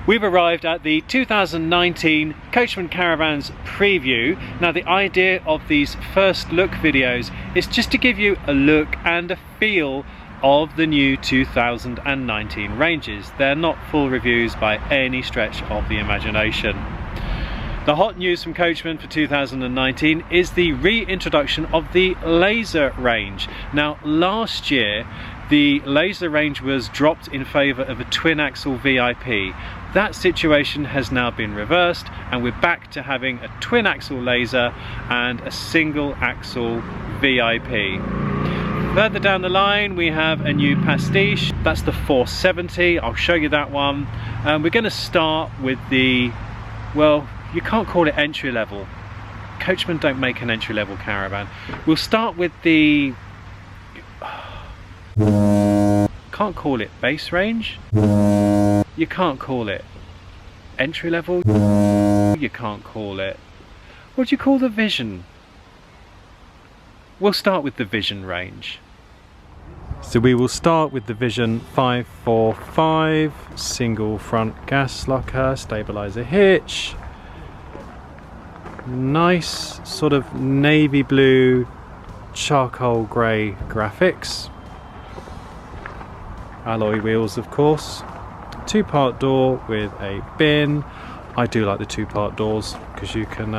We've arrived at the 2019 Coachman Caravans preview. Now the idea of these first look videos is just to give you a look and a feel of the new 2019 ranges. They're not full reviews by any stretch of the imagination. The hot news from Coachman for 2019 is the reintroduction of the Laser range. Now last year the Laser range was dropped in favour of a twin axle VIP. That situation has now been reversed and we're back to having a twin axle Laser and a single axle VIP. Further down the line we have a new Pastiche, that's the 470, I'll show you that one. We're going to start with the, well, you can't call it entry level. Coachmen don't make an entry level caravan. We'll start with the, can't call it base range. You can't call it entry level. You can't call it, what do you call the Vision? We'll start with the Vision range. So we will start with the Vision 545, single front gas locker, stabilizer hitch. Nice sort of navy blue, charcoal grey graphics. Alloy wheels of course. Two-part door with a bin. I do like the two-part doors because you can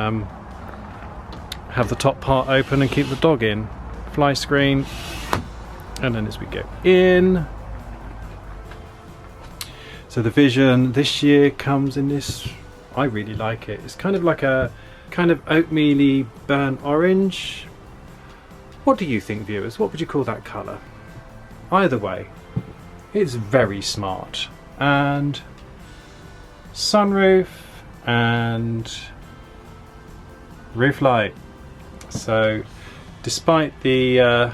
have the top part open and keep the dog in. Fly screen, and then as we go in, so the Vision this year comes in this, I really like it, it's kind of like a kind of oatmeal-y burnt orange. What do you think, viewers? What would you call that colour? Either way, it's very smart. And sunroof and roof light. So despite the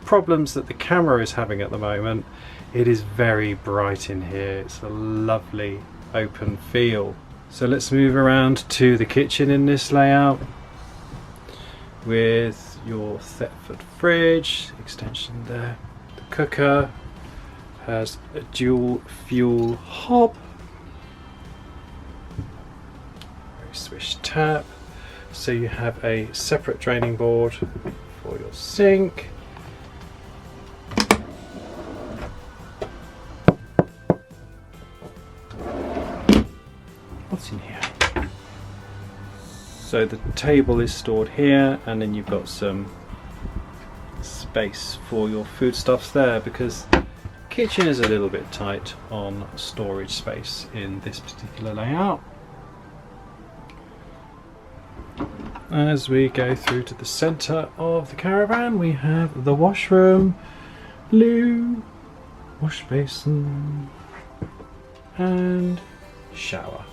problems that the camera is having at the moment, it is very bright in here. It's a lovely open feel. So let's move around to the kitchen in this layout with your Thetford fridge, extension there. The cooker has a dual fuel hob, very swish tap, so you have a separate draining board for your sink. What's in here? So the table is stored here, and then you've got some space for your foodstuffs there, because kitchen is a little bit tight on storage space in this particular layout. As we go through to the center of the caravan, we have the washroom, loo, wash basin and shower.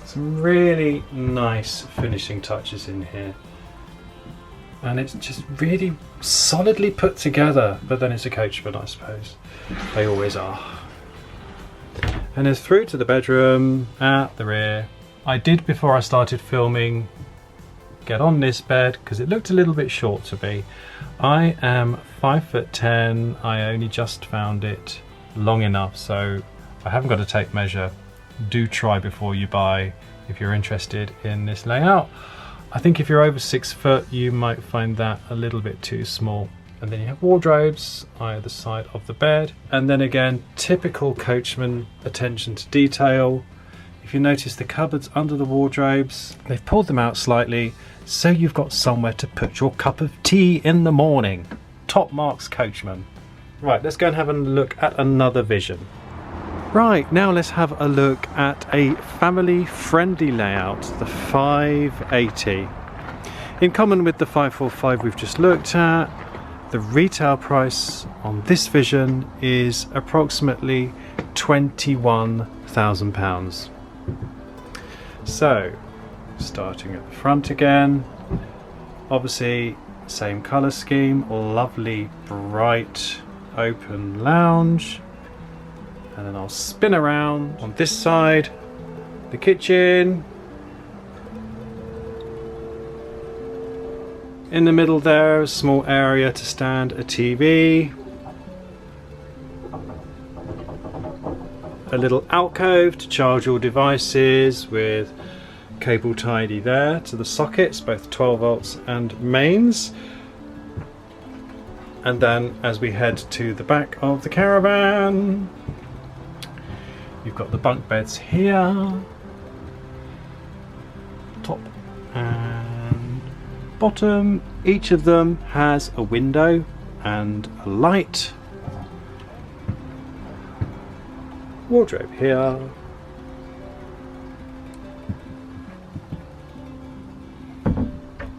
Some really nice finishing touches in here. And it's just really solidly put together, but then it's a Coachman, I suppose. They always are. And then through to the bedroom at the rear. I did, before I started filming, get on this bed because it looked a little bit short to me. I am 5'10". I only just found it long enough, so I haven't got a tape measure. Do try before you buy if you're interested in this layout. I think if you're over 6 foot, you might find that a little bit too small. And then you have wardrobes either side of the bed. And then again, typical Coachman attention to detail. If you notice the cupboards under the wardrobes, they've pulled them out slightly so you've got somewhere to put your cup of tea in the morning. Top marks, Coachman. Right, let's go and have a look at another Vision. Right, now let's have a look at a family-friendly layout, the 580. In common with the 545 we've just looked at, the retail price on this Vision is approximately £21,000. So, starting at the front again, obviously same colour scheme, lovely bright open lounge. And then I'll spin around on this side, the kitchen, In the middle there, a small area to stand a TV. A little alcove to charge your devices with cable tidy there to the sockets, both 12 volts and mains. And then as we head to the back of the caravan, you've got the bunk beds here, top and bottom. Each of them has a window and a light. Wardrobe here.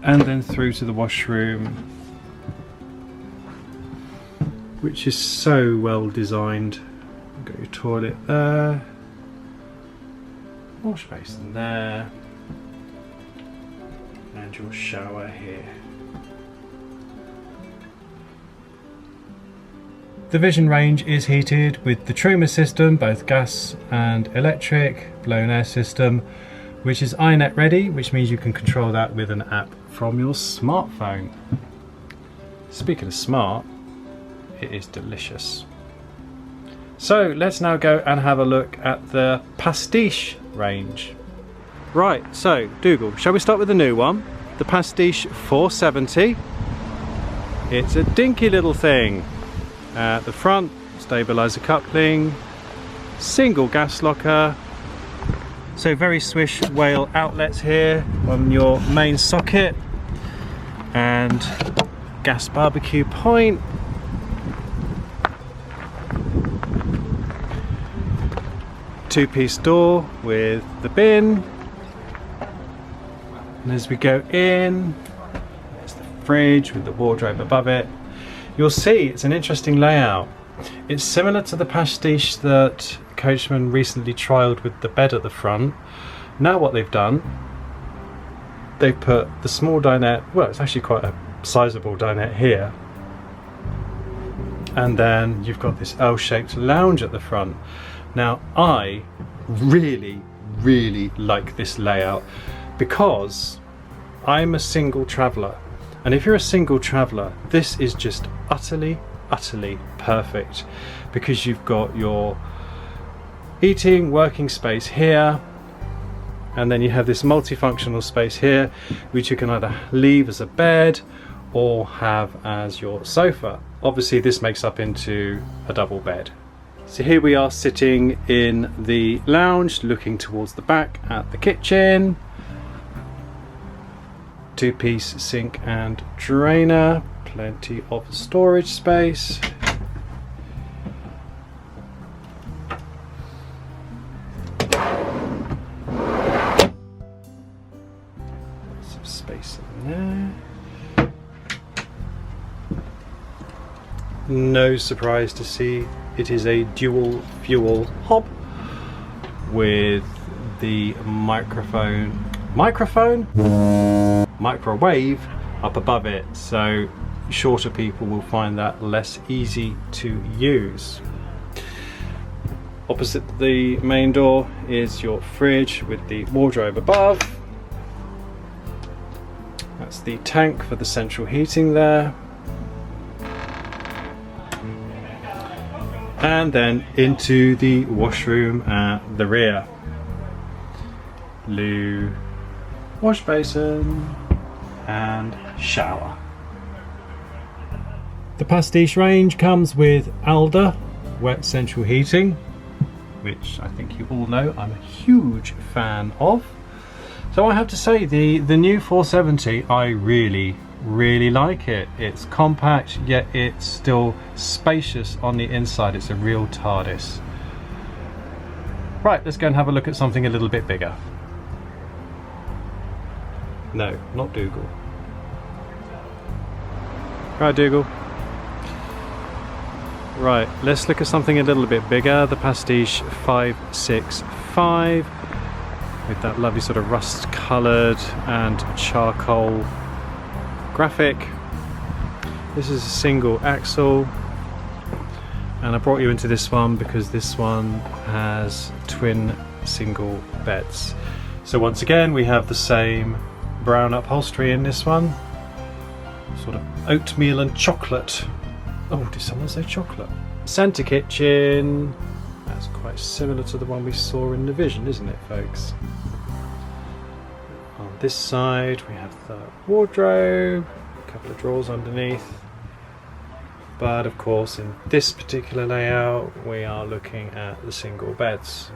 And then through to the washroom, which is so well designed. Got your toilet there, wash basin there, and your shower here. The Vision range is heated with the Truma system, both gas and electric, blown air system, which is iNet ready, which means you can control that with an app from your smartphone. Speaking of smart, it is delicious. So let's now go and have a look at the Pastiche range. Right, so Dougal, shall we start with the new one? The Pastiche 470. It's a dinky little thing. At the front, stabiliser coupling, single gas locker. So very swish whale outlets here on your main socket, and gas barbecue point. Two-piece door with the bin. And as we go in, there's the fridge with the wardrobe above it. You'll see it's an interesting layout. It's similar to the Pastiche that Coachman recently trialled with the bed at the front. Now what they've done, they've put the small dinette, well, it's actually quite a sizable dinette here, and then you've got this L-shaped lounge at the front. Now I really like this layout because I'm a single traveller, and if you're a single traveller, this is just utterly perfect, because you've got your eating, working space here, and then you have this multifunctional space here, which you can either leave as a bed or have as your sofa. Obviously this makes up into a double bed. So here we are sitting in the lounge, looking towards the back at the kitchen. Two-piece sink and drainer, plenty of storage space. Some space in there. No surprise to see it is a dual fuel hob with the microwave up above it, so shorter people will find that less easy to use. Opposite the main door is your fridge with the wardrobe above. That's the tank for the central heating there. And then into the washroom at the rear. Loo, wash basin and shower. The Pastiche range comes with Alder wet central heating, which I think you all know I'm a huge fan of. So I have to say the new 470, I really like it. It's compact, yet it's still spacious on the inside. It's a real TARDIS. Right, let's go and have a look at something a little bit bigger. No, not Dougal. Right, Dougal. Right, let's look at something a little bit bigger. The Pastiche 565 with that lovely sort of rust coloured and charcoal graphic. This is a single axle, and I brought you into this one because this one has twin single beds. So once again we have the same brown upholstery in this one, sort of oatmeal and chocolate. Oh, did someone say chocolate? Centre kitchen. That's quite similar to the one we saw in the Vision, isn't it, folks? On this side we have the wardrobe, a couple of drawers underneath. But of course in this particular layout we are looking at the single beds.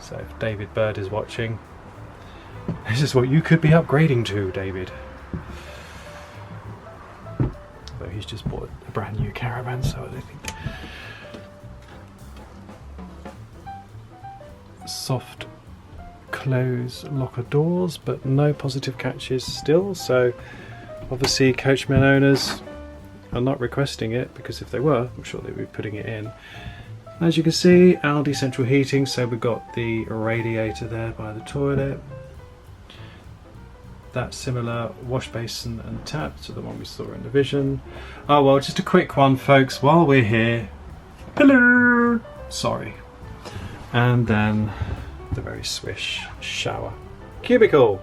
So if David Bird is watching, this is what you could be upgrading to, David. Though he's just bought a brand new caravan, so I don't think. Soft close locker doors, but no positive catches still, so obviously Coachman owners are not requesting it, because if they were, I'm sure they'd be putting it in. As you can see, Aldi central heating, so we've got the radiator there by the toilet. That similar wash basin and tap to the one we saw in the Vision. Oh well, just a quick one, folks, while we're here. Hello! Sorry. And then the very swish shower cubicle.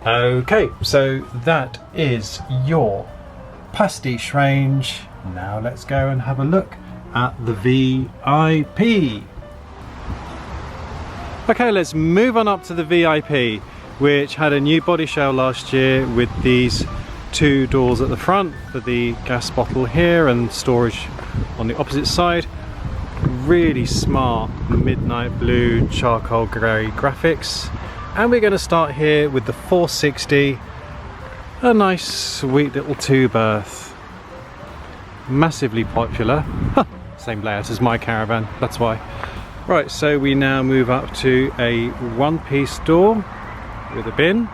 Okay, so that is your pastiche range. Now let's go and have a look at the VIP. Okay, let's move on up to the VIP, which had a new body shell last year with these two doors at the front for the gas bottle here and storage on the opposite side. Really smart midnight blue charcoal grey graphics. And we're going to start here with the 460, a nice sweet little 2-berth, massively popular. Same layout as my caravan, that's why. Right, so we now move up to a one-piece door with a bin,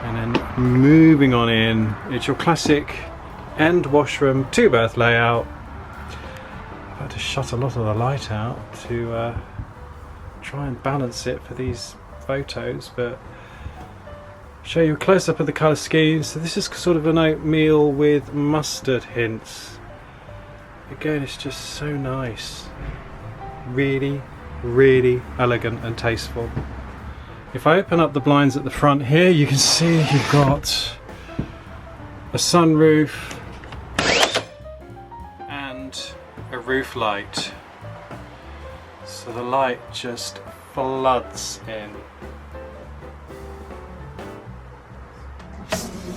and then moving on in, it's your classic end washroom 2-berth layout. I've had to shut a lot of the light out to try and balance it for these photos, but show you a close-up of the colour schemes. So this is sort of an oatmeal with mustard hints. Again, it's just so nice. Really, really elegant and tasteful. If I open up the blinds at the front here, you can see you've got a sunroof and a roof light. So the light just floods in.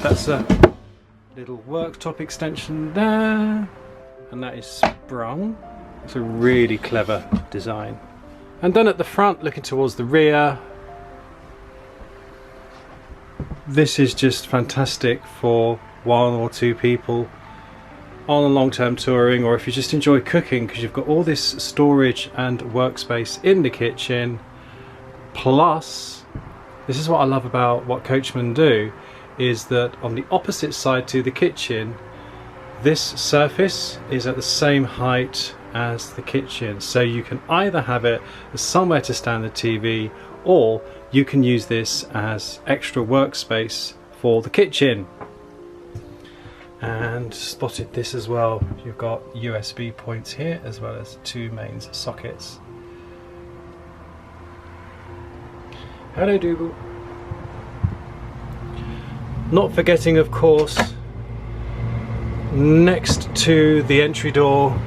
That's a little worktop extension there, and that is sprung. It's a really clever design. And then at the front, looking towards the rear, this is just fantastic for one or two people on a long-term touring, or if you just enjoy cooking, because you've got all this storage and workspace in the kitchen. Plus, this is what I love about what Coachmen do, is that on the opposite side to the kitchen, this surface is at the same height as the kitchen, so you can either have it as somewhere to stand the TV, or you can use this as extra workspace for the kitchen. And spotted this as well, you've got USB points here as well as two mains sockets. Hello Dougal. Not forgetting, of course, next to the entry door,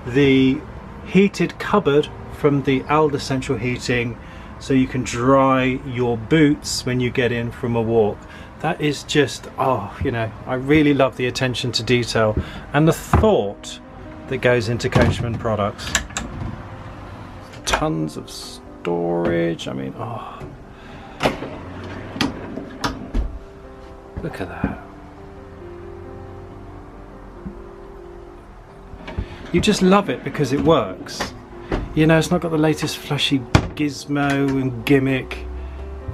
the heated cupboard from the Aldi central heating, so you can dry your boots when you get in from a walk. That is just, oh, you know, I really love the attention to detail and the thought that goes into Coachman products. Tons of storage, I mean, oh. Look at that. You just love it because it works. You know, it's not got the latest flashy gizmo and gimmick.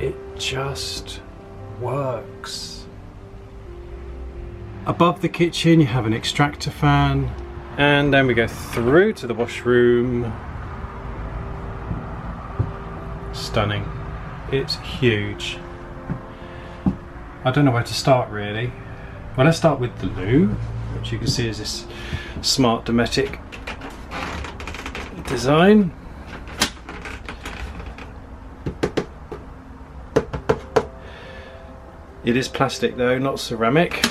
It just works. Above the kitchen you have an extractor fan, and then we go through to the washroom. Stunning. It's huge. I don't know where to start really. Well, let's start with the loo, which you can see is this smart Dometic design. It is plastic though, not ceramic.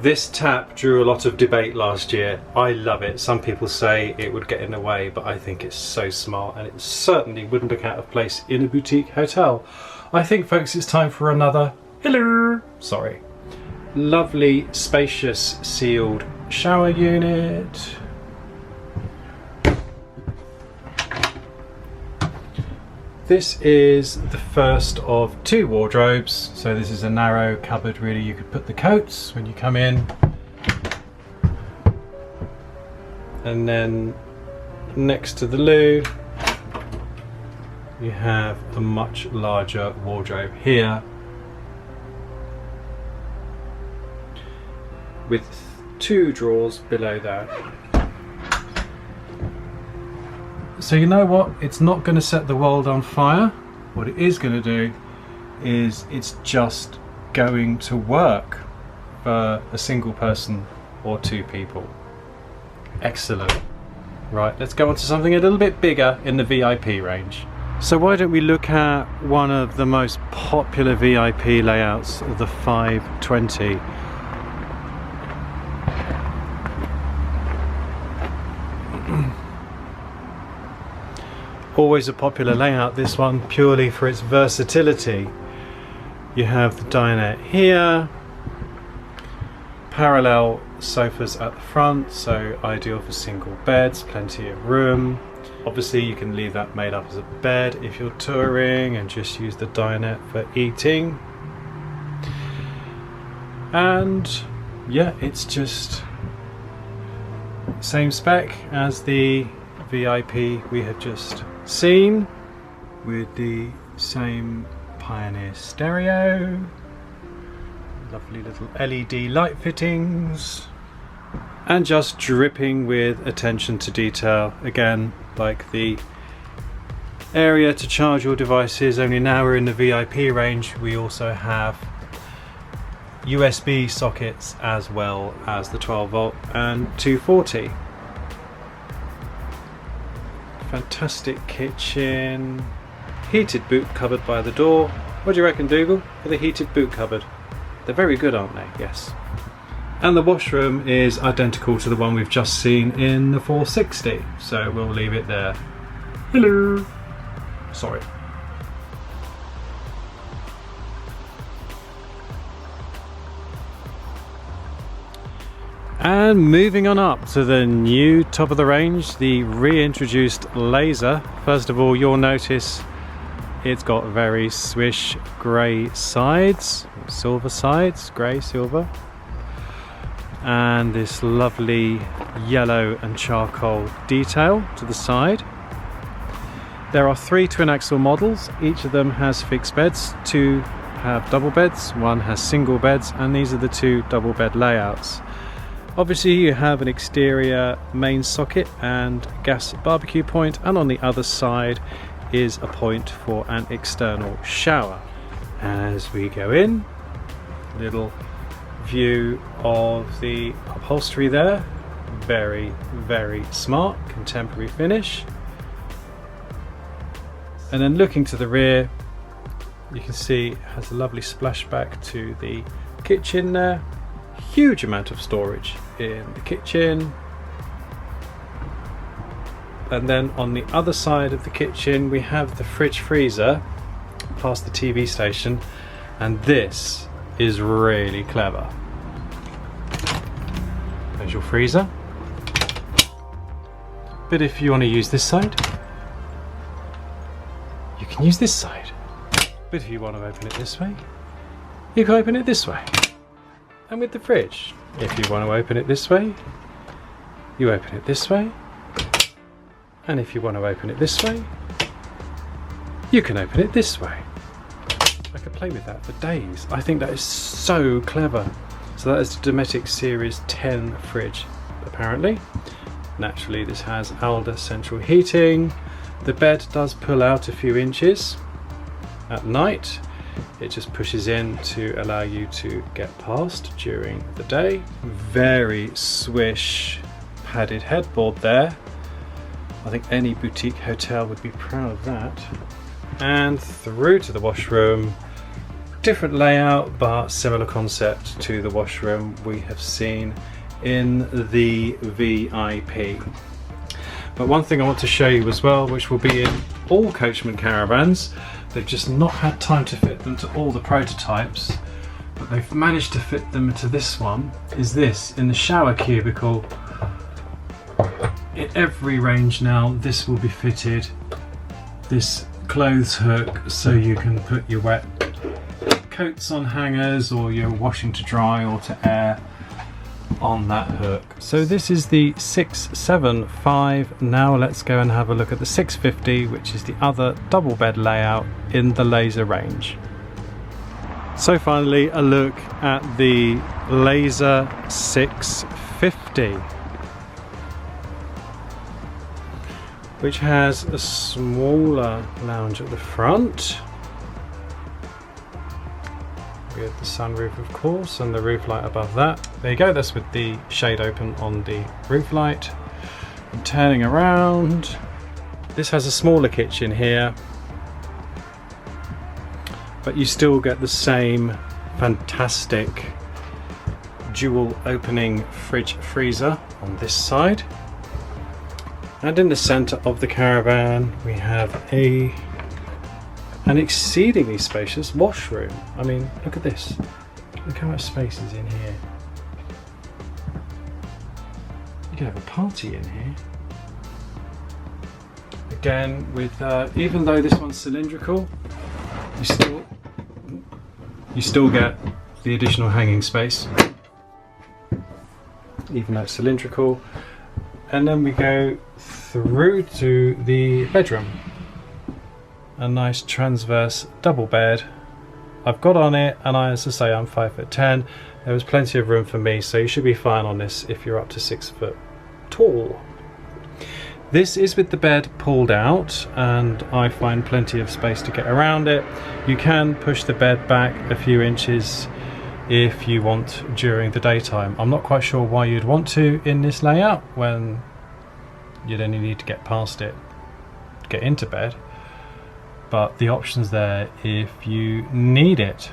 This tap drew a lot of debate last year. I love it. Some people say it would get in the way, but I think it's so smart, and it certainly wouldn't look out of place in a boutique hotel. I think, folks, it's time for another sorry. Lovely, spacious, sealed shower unit. This is the first of 2 wardrobes. So this is a narrow cupboard, really. You could put the coats when you come in. And then next to the loo, you have a much larger wardrobe here, with 2 drawers below that. So you know what? It's not going to set the world on fire. What it is going to do is it's just going to work for a single person or 2 people. Excellent. Right, let's go on to something a little bit bigger in the VIP range. So why don't we look at one of the most popular VIP layouts, the 520. Always a popular layout, this one, purely for its versatility. You have the dinette here, parallel sofas at the front, so ideal for single beds, plenty of room. Obviously you can leave that made up as a bed if you're touring and just use the dinette for eating. And yeah, it's just same spec as the VIP we have just seen, with the same Pioneer stereo, lovely little LED light fittings, and just dripping with attention to detail. Again, like the area to charge your devices, only now we're in the VIP range, we also have USB sockets as well as the 12 volt and 240. Fantastic kitchen, heated boot cupboard by the door. What do you reckon, Dougal, for the heated boot cupboard? They're very good, aren't they? Yes. And the washroom is identical to the one we've just seen in the 460, so we'll leave it there. Hello. Sorry. And moving on up to the new top of the range, the reintroduced Laser. First of all, you'll notice it's got very swish grey sides, silver sides, grey, silver. And this lovely yellow and charcoal detail to the side. There are 3 twin axle models. Each of them has fixed beds. 2 have double beds, 1 has single beds, and these are the 2 double bed layouts. Obviously you have an exterior main socket and gas barbecue point, and on the other side is a point for an external shower. As we go in, little view of the upholstery there. Very, very smart, contemporary finish. And then looking to the rear, you can see it has a lovely splashback to the kitchen there. Huge amount of storage in the kitchen. And then on the other side of the kitchen we have the fridge freezer past the TV station, and this is really clever. There's your freezer. But if you want to use this side, you can use this side. But if you want to open it this way, you can open it this way. And with the fridge, if you want to open it this way, you open it this way. And if you want to open it this way, you can open it this way. I could play with that for days. I think that is so clever. So that is the Dometic Series 10 fridge, apparently. Naturally, this has Alder central heating. The bed does pull out a few inches at night. It just pushes in to allow you to get past during the day. Very swish padded headboard there. I think any boutique hotel would be proud of that. And through to the washroom, different layout but similar concept to the washroom we have seen in the VIP. But one thing I want to show you as well, which will be in all Coachman Caravans, they've just not had time to fit them to all the prototypes, but they've managed to fit them into this one, is this, in the shower cubicle. In every range now, this will be fitted, this clothes hook, so you can put your wet coats on hangers or your washing to dry or to air on that hook. So this is the 675. Now let's go and have a look at the 650, which is the other double bed layout in the Laser range. So finally a look at the Laser 650, which has a smaller lounge at the front with the sunroof of course and the roof light above that. There you go, that's with the shade open on the roof light. And turning around, this has a smaller kitchen here, but you still get the same fantastic dual opening fridge freezer on this side. And in the center of the caravan we have an exceedingly spacious washroom. I mean, look at this. Look how much space is in here. You could have a party in here. Again, with even though this one's cylindrical, you still get the additional hanging space, even though it's cylindrical. And then we go through to the bedroom. A nice transverse double bed. I've got on it, and as I say, I'm 5'10". There was plenty of room for me, so you should be fine on this if you're up to 6 foot tall. This is with the bed pulled out, and I find plenty of space to get around it. You can push the bed back a few inches if you want during the daytime. I'm not quite sure why you'd want to in this layout when you'd only need to get past it to get into bed. But the option's there if you need it.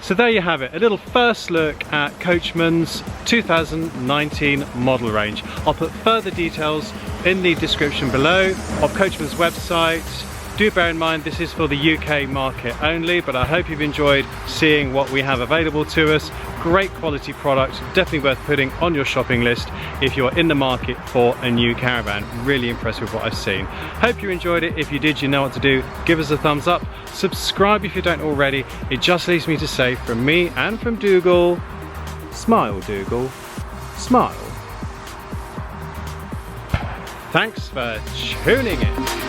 So there you have it, a little first look at Coachman's 2019 model range. I'll put further details in the description below of Coachman's website. Do bear in mind this is for the UK market only, but I hope you've enjoyed seeing what we have available to us. Great quality product, definitely worth putting on your shopping list if you're in the market for a new caravan. Really impressed with what I've seen. Hope you enjoyed it. If you did, you know what to do. Give us a thumbs up. Subscribe if you don't already. It just leaves me to say from me and from Dougal, smile Dougal, smile. Thanks for tuning in.